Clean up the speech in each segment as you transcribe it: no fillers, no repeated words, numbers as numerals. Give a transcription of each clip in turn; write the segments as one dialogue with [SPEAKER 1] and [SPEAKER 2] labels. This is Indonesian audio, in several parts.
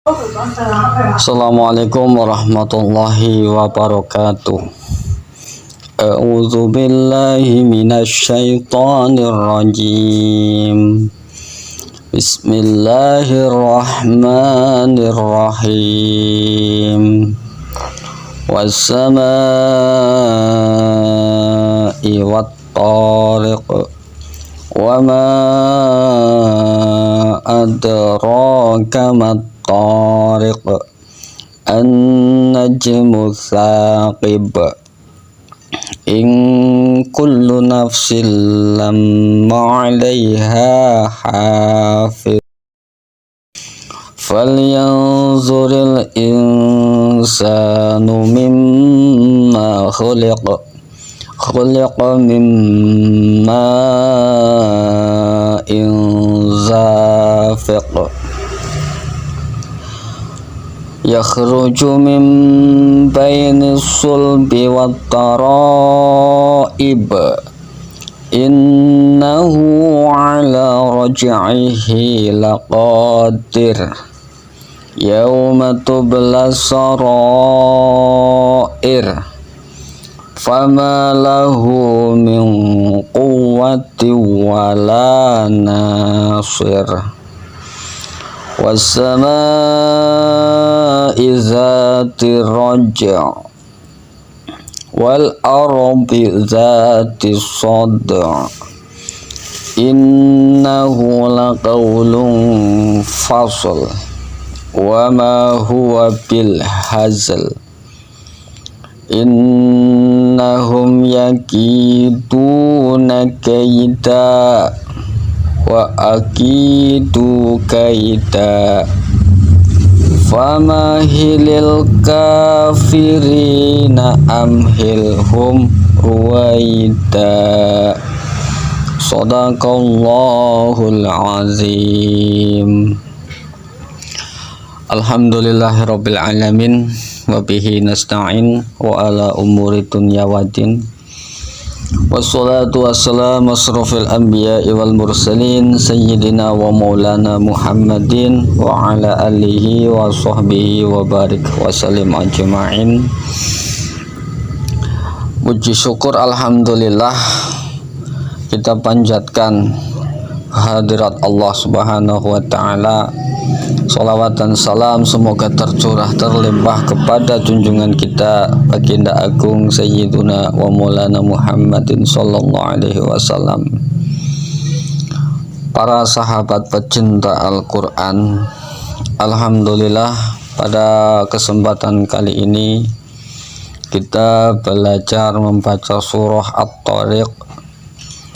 [SPEAKER 1] Assalamualaikum warahmatullahi wabarakatuh. A'udzu billahi minasy syaithanir rajim. Bismillahirrahmanirrahim. Was-samaa'i wat-thariq. Wa ma adraka mat-thariq. An-najmu tsaqib. In kullu nafsin lamma 'alaiha hafiz. Falyanzuril insanu mimma khuliqa. Khuliqa mimma zafiq. Yakhruju min bainis sulbi wat tara'ib. Innahu ala raj'ihi laqadir. Yawma tublas sarair. Fama lahu min quwwati wala nasir. Was-samaa'i zati raj' wal ardi zati sad'. Innahu laqawlun fasl wa ma huwa bil hazl. Innahum yakiduna kaida wa akidu kaida. Famahilil kafirina amhilhum ruwaida. Shadaqallahul azim. Alhamdulillahirabbil alamin. Wabihi nasta'in wa ala umuri dunya waddin. Wassalatu wassalamu asrafil anbiya'i wal mursalin sayyidina wa maulana Muhammadin wa ala alihi wa sahbihi wa barik wa sallim ajma'in. Puji syukur alhamdulillah kita panjatkan hadirat Allah Subhanahu wa ta'ala. Salawat dan salam semoga tercurah terlimpah kepada junjungan kita baginda agung Sayyiduna wa Maulana Muhammadin sallallahu alaihi wasallam. Para sahabat pecinta Al-Quran, alhamdulillah pada kesempatan kali ini kita belajar membaca surah At-Thariq.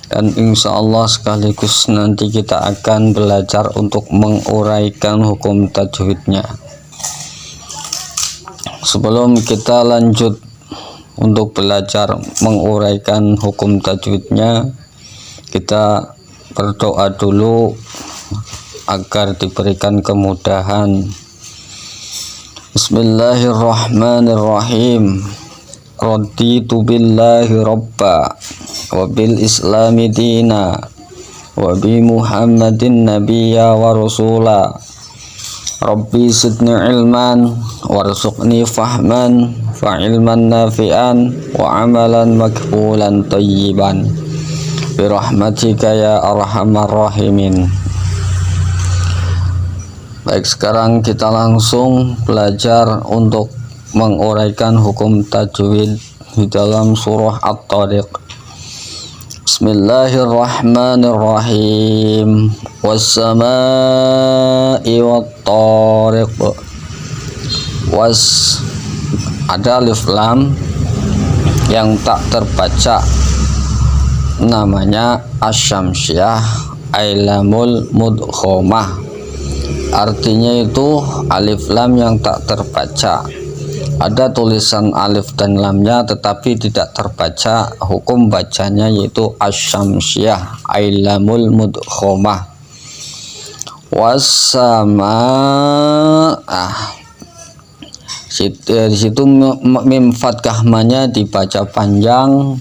[SPEAKER 1] Dan insya Allah sekaligus nanti kita akan belajar untuk menguraikan hukum tajwidnya. Sebelum kita lanjut untuk belajar menguraikan hukum tajwidnya, kita berdoa dulu agar diberikan kemudahan. Bismillahirrahmanirrahim. Raditu billahi rabba wa bil islami dina wa bi muhammadin nabiyya wa rasula. Rabbi zidni ilman warzuqni fahman fa ilman nafi'an wa amalan makbulan tayyiban bi rahmatika ya arhamar rahimin. Baik, sekarang kita langsung belajar untuk menguraikan hukum tajwid di dalam surah At-Thariq. Bismillahirrahmanirrahim. Was-samaa'i wat-thariq. Was, ada alif lam yang tak terbaca, namanya asyamsiyah ailamul mudkhomah. Artinya itu alif lam yang tak terbaca. Ada tulisan alif dan lamnya tetapi tidak terbaca, hukum bacanya yaitu asyamsiyah ailamul mudkhomah. Was-sama'ah, di situ mim fathah mahnya dibaca panjang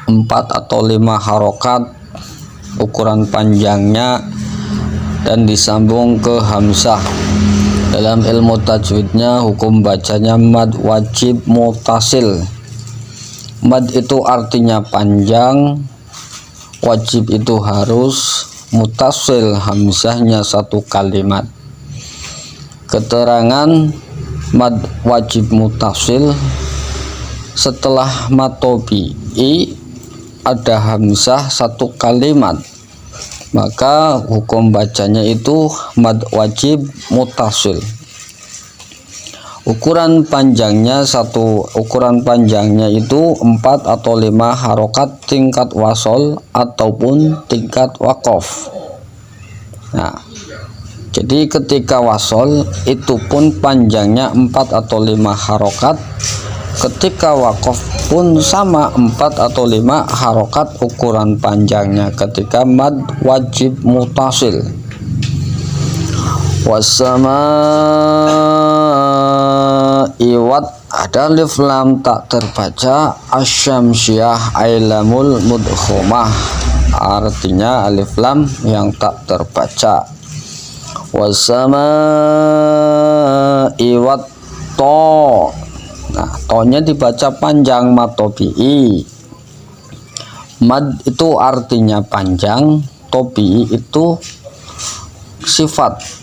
[SPEAKER 1] 4 atau 5 harokat ukuran panjangnya dan disambung ke hamzah. Dalam ilmu tajwidnya hukum bacanya mad wajib mutasil. Mad itu artinya panjang, wajib itu harus, mutasil hamzahnya satu kalimat. Keterangan mad wajib mutasil, setelah matobi'i ada hamzah satu kalimat, maka hukum bacanya itu mad wajib mutasil. Ukuran panjangnya itu 4 atau 5 harokat tingkat wasol ataupun tingkat wakof. Nah, jadi ketika wasol itu pun panjangnya 4 atau 5 harokat, ketika wakof pun sama 4 atau 5 harokat ukuran panjangnya ketika mad wajib mutasil. Wasama'i wat, ada alif lam tak terbaca, asyamsiyah ailamul mudkhomah, artinya alif lam yang tak terbaca. Wasama'i wat to, nah tonya dibaca panjang matobi'i. Mad itu artinya panjang, tobi'i itu sifat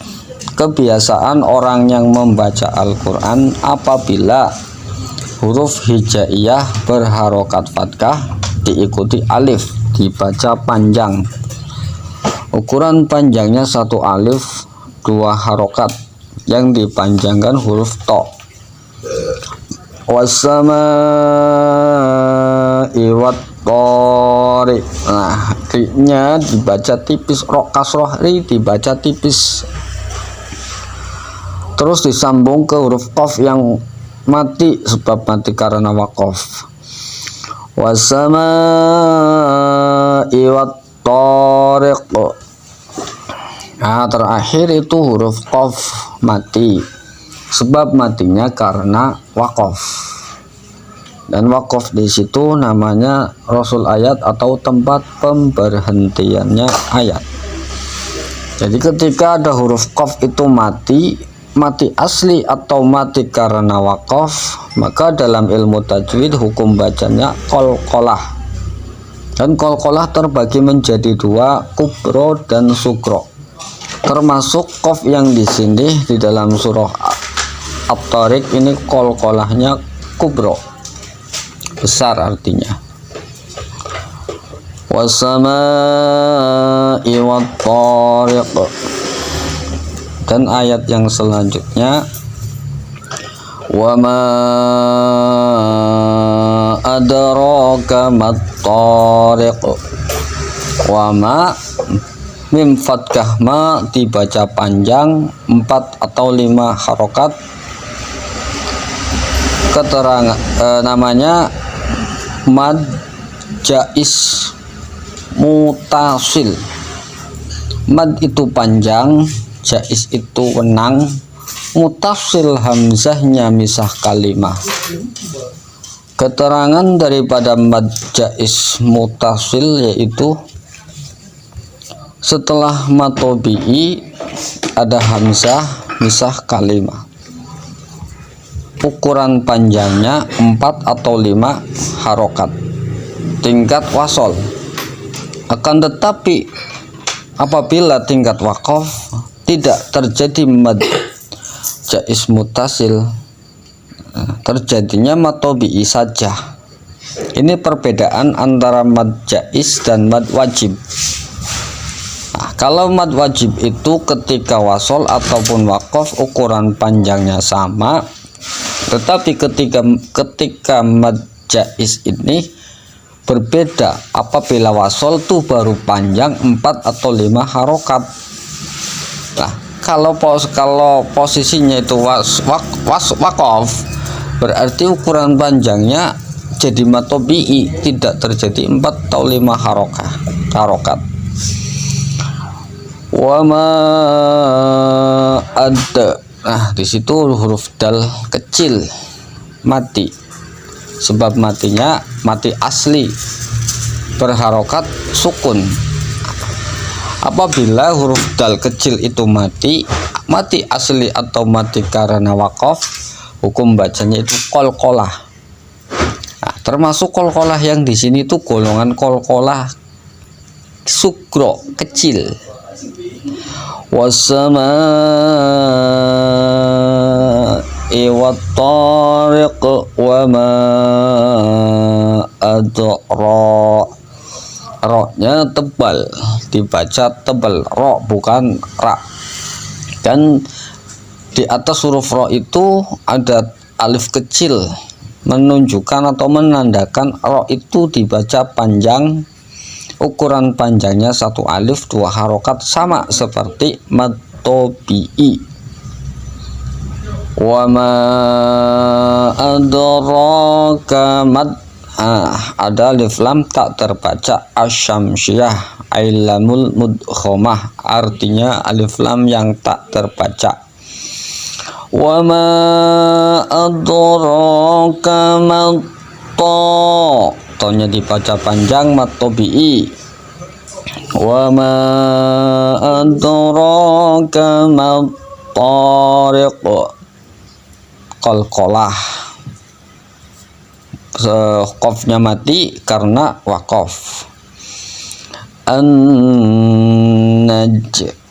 [SPEAKER 1] kebiasaan orang yang membaca Al-Quran apabila huruf hijaiyah berharokat fathah diikuti alif dibaca panjang. Ukuran panjangnya 1 alif 2 harokat yang dipanjangkan huruf to. Wasama'i wat thoriq, nah ri-nya dibaca tipis, ro kasroh ri dibaca tipis, terus disambung ke huruf qaf yang mati sebab mati karena waqaf. Wasama'i wat thoriq, nah terakhir itu huruf qaf mati sebab matinya karena waqaf, dan waqaf di situ namanya rasul ayat atau tempat pemberhentiannya ayat. Jadi ketika ada huruf qaf itu mati asli atau mati karena waqaf, maka dalam ilmu tajwid hukum bacanya qalqalah. Dan qalqalah terbagi menjadi 2, kubro dan sugro. Termasuk qaf yang di sini di dalam surah At-Thariq ini qalqalahnya kubro, besar artinya. Wasama'i wat thariq, dan ayat yang selanjutnya wama adraka mat thariq. Wama mim fathah ma dibaca panjang 4 atau 5 harokat. Keterangan namanya mad jais mutasil. Mad itu panjang, jais itu wenang, mutasil hamzahnya misah kalimah. Keterangan daripada mad jais mutasil yaitu setelah matobi'i ada hamzah misah kalimah. Ukuran panjangnya 4 atau 5 harokat tingkat wasol. Akan tetapi apabila tingkat waqaf tidak terjadi mad jais mutasil, terjadinya matobi'i saja. Ini perbedaan antara mad jais dan mad wajib. Nah, kalau mad wajib itu ketika wasol ataupun waqaf ukuran panjangnya sama, tetapi ketika mad jais ini berbeda. Apabila wasol tuh baru panjang 4 atau 5 harokat. Nah, kalau posisinya itu waqaf, berarti ukuran panjangnya jadi matobi'i, tidak terjadi 4 atau 5 harokat. Wama ada, nah di situ huruf dal kecil mati sebab matinya mati asli berharokat sukun. Apabila huruf dal kecil itu mati, mati asli atau mati karena wakaf, hukum bacanya itu qalqalah. Nah, termasuk qalqalah yang di sini itu golongan qalqalah sugro, kecil. Wassamaa'i wattariq wa ma adra. Ro-nya tebal, dibaca tebal, ro bukan ra. Dan di atas huruf ro itu ada alif kecil, menunjukkan atau menandakan ro itu dibaca panjang. Ukuran panjangnya satu alif dua harokat, sama seperti mad tabi'i. Wa ma adraka mad. Ada alif lam tak terbaca, asyamsiyah ailamul mudkhomah, artinya alif lam yang tak terbaca. Wa ma adraka mad ta, tonya dibaca panjang, mad tabi'i. Wa ma adraka mad tariq, qalqalah. Qafnya mati karena wakaf. An-naj,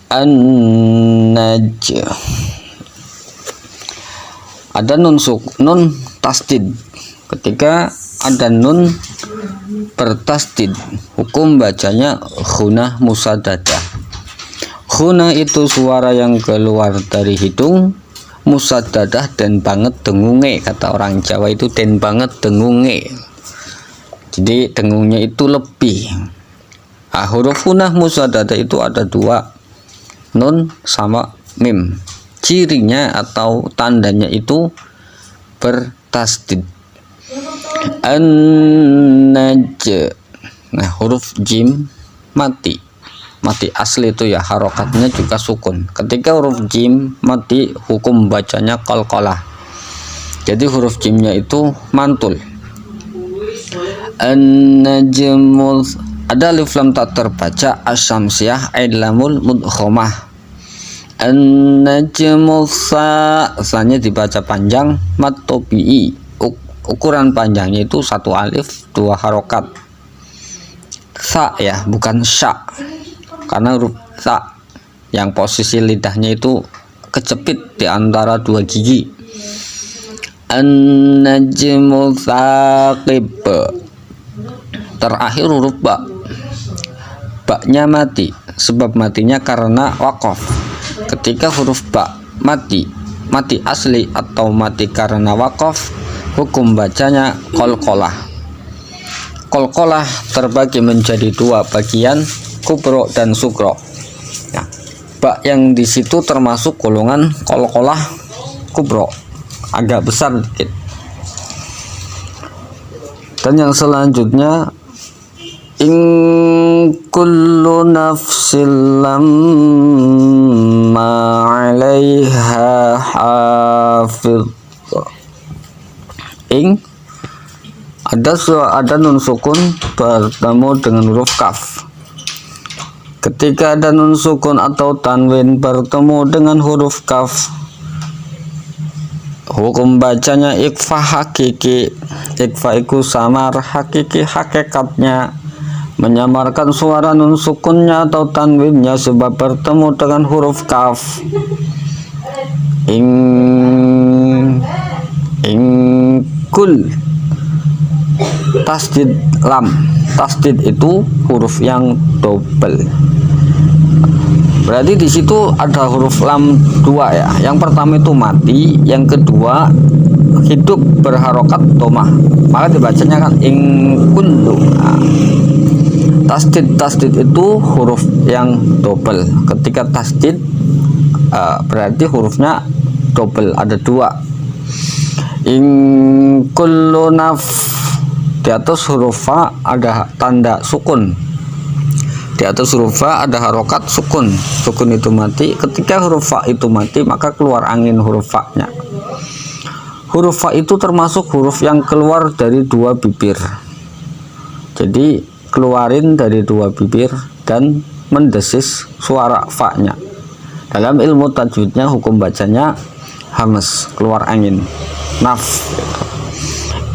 [SPEAKER 1] an-naj. Ada nun tasdid. Ketika ada nun bertasdid, hukum bacanya khunah musaddadah. Khunah itu suara yang keluar dari hidung, musaddadah dan banget dengunge, kata orang Jawa itu den banget dengunge. Jadi dengungnya itu lebih. Huruf khunah musaddadah itu ada dua, nun sama mim. Cirinya atau tandanya itu bertasdid. An-naj. Nah, huruf jim mati. Mati asli itu ya, harokatnya juga sukun. Ketika huruf jim mati, hukum bacanya qalqalah. Jadi huruf jimnya itu mantul. An-najmul, ada alif lam tak terbaca, asyamsiyah ailamul mudkhomah. An-najmul sa-nya dibaca panjang, mad tabi'i. Ukuran panjangnya itu satu alif dua harokat. Sa ya, bukan sya. Karena huruf sa yang posisi lidahnya itu kecepit di antara dua gigi. An-najmu tsaqib. Terakhir huruf ba. Ba-nya mati, sebab matinya karena wakaf. Ketika huruf ba mati, mati asli atau mati karena wakaf, hukum bacanya qalqalah. Qalqalah terbagi menjadi dua bagian, kubro dan sugro. Nah, ba yang di situ termasuk golongan qalqalah kubro, agak besar dikit. Dan yang selanjutnya, in kullu nafsin lamma 'alaiha hafiz. Ing ada nun sukun bertemu dengan huruf kaf. Ketika ada nun sukun atau tanwin bertemu dengan huruf kaf, hukum bacanya ikhfa hakiki. Ikhfa itu samar, hakiki hakikatnya menyamarkan suara nun sukunnya atau tanwinnya sebab bertemu dengan huruf kaf. Kul tasdid lam. Tasdid itu huruf yang double. Berarti di situ ada huruf lam dua ya. Yang pertama itu mati, yang kedua hidup berharokat domah. Maka dibacanya kan ing kullu. Nah, tasdid itu huruf yang double. Ketika tasdid berarti hurufnya double, ada dua. In kullu naf, di atas huruf fa ada tanda sukun. Di atas huruf fa ada harokat sukun. Sukun itu mati. Ketika huruf fa itu mati, maka keluar angin huruf fa-nya. Huruf fa itu termasuk huruf yang keluar dari dua bibir. Jadi keluarin dari dua bibir dan mendesis suara fa-nya. Dalam ilmu tajwidnya hukum bacanya hamas, keluar angin, naf.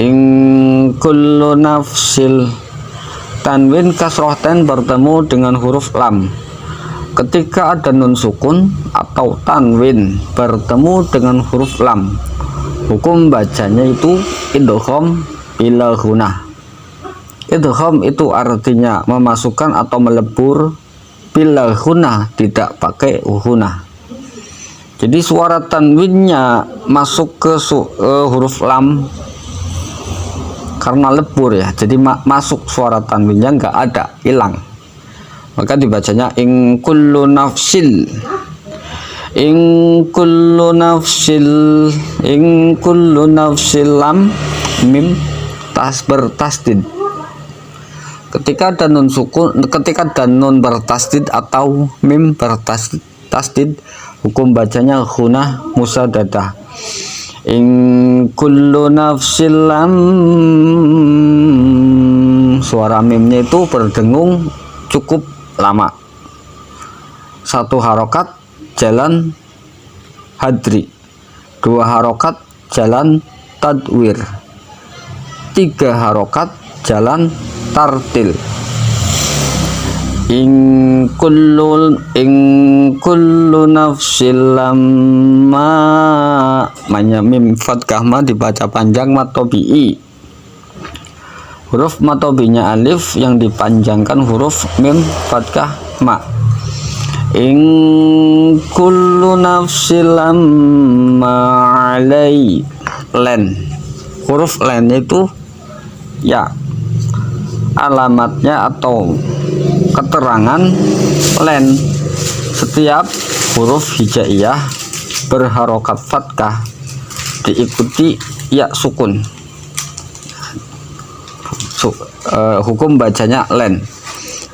[SPEAKER 1] In kullu nafsil, tanwin kasroh ten bertemu dengan huruf lam. Ketika ada nun sukun atau tanwin bertemu dengan huruf lam, hukum bacanya itu idgham ila ghunah. Idgham itu artinya memasukkan atau melebur, bila ghunah tidak pakai ghunah. Jadi suara tanwinnya masuk ke huruf lam karena lebur ya, jadi masuk suara tanwinnya nggak ada, hilang, maka dibacanya in kullu nafsil, in kullu nafsil, in kullu nafsil, lam mim bertasdid. Ketika ada nun sukun, ketika ada nun bertasdid atau mim bertasdid, hukum bacanya ghunah musaddadah. In kullu nafsil lam, suara mimnya itu berdengung cukup lama. 1 harokat jalan hadri, 2 harokat jalan tadwir, 3 harokat jalan tartil. In kullu nafsil lamma, mim fathah ma dibaca panjang matobi'i. Huruf matobinya alif yang dipanjangkan huruf mim fathah ma. In kullu nafsil lamma alai, len, huruf len itu ya, alamatnya atau keterangan len, setiap huruf hijaiyah berharokat fathah diikuti ya sukun, hukum bacanya len.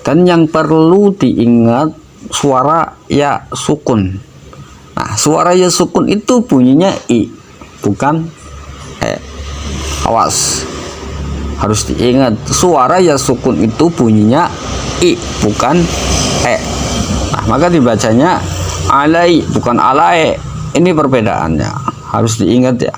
[SPEAKER 1] Dan yang perlu diingat suara ya sukun. Nah, suara ya sukun itu bunyinya i, bukan e. Awas, harus diingat, suara ya sukun itu bunyinya i, bukan e. Nah, maka dibacanya alai, bukan alae. Ini perbedaannya, harus diingat ya.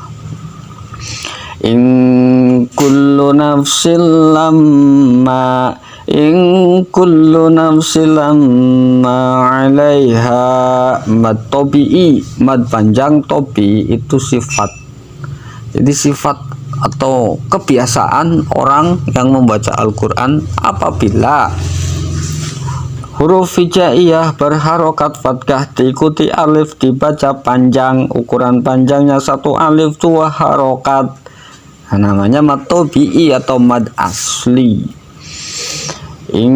[SPEAKER 1] In kullu nafsil lamma, in kullu nafsil lamma alaiha mad tobi'i. Mad panjang tobi itu sifat, jadi sifat atau kebiasaan orang yang membaca Al-Quran apabila huruf hijaiyah berharokat fathah diikuti alif dibaca panjang, ukuran panjangnya 1 alif 2 harokat, nah, namanya mad tobi'i atau mad asli. In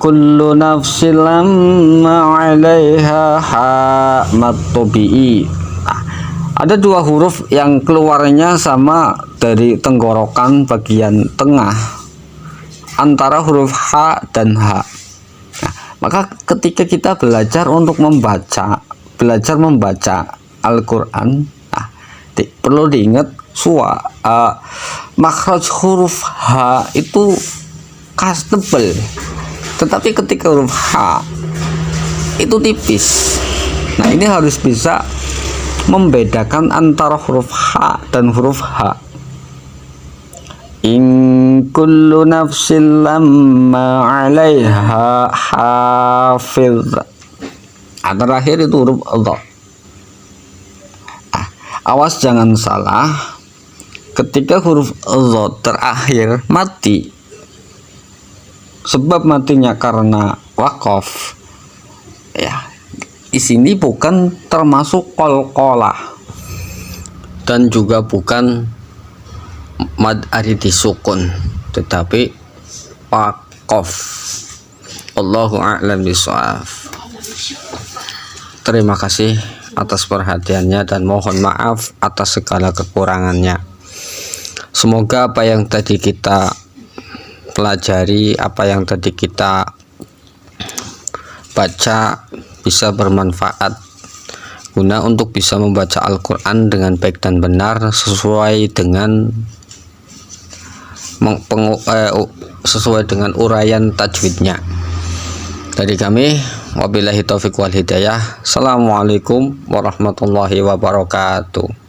[SPEAKER 1] kullu nafsil lamma 'alaiha ha, mad tobi'i. Ada 2 huruf yang keluarnya sama dari tenggorokan bagian tengah antara huruf H dan H. Nah, maka ketika kita belajar untuk membaca Al-Quran, nah, perlu diingat makhraj huruf H itu khas tebal, tetapi ketika huruf H itu tipis. Nah, ini harus bisa membedakan antara huruf H dan huruf H. In kullu nafsil lamma 'alaiha hafiz. Terakhir itu huruf dha. Awas jangan salah, ketika huruf dha terakhir mati, sebab matinya karena waqaf ya, di sini bukan termasuk qalqalah dan juga bukan mad aridi sukun, tetapi waqaf. Allahu a'lam bishawab. Terima kasih atas perhatiannya dan mohon maaf atas segala kekurangannya. Semoga apa yang tadi kita pelajari, apa yang tadi kita baca bisa bermanfaat guna untuk bisa membaca Al-Quran dengan baik dan benar sesuai dengan uraian tajwidnya. Dari kami Wabillahi taufiq wal hidayah. Assalamualaikum warahmatullahi wabarakatuh.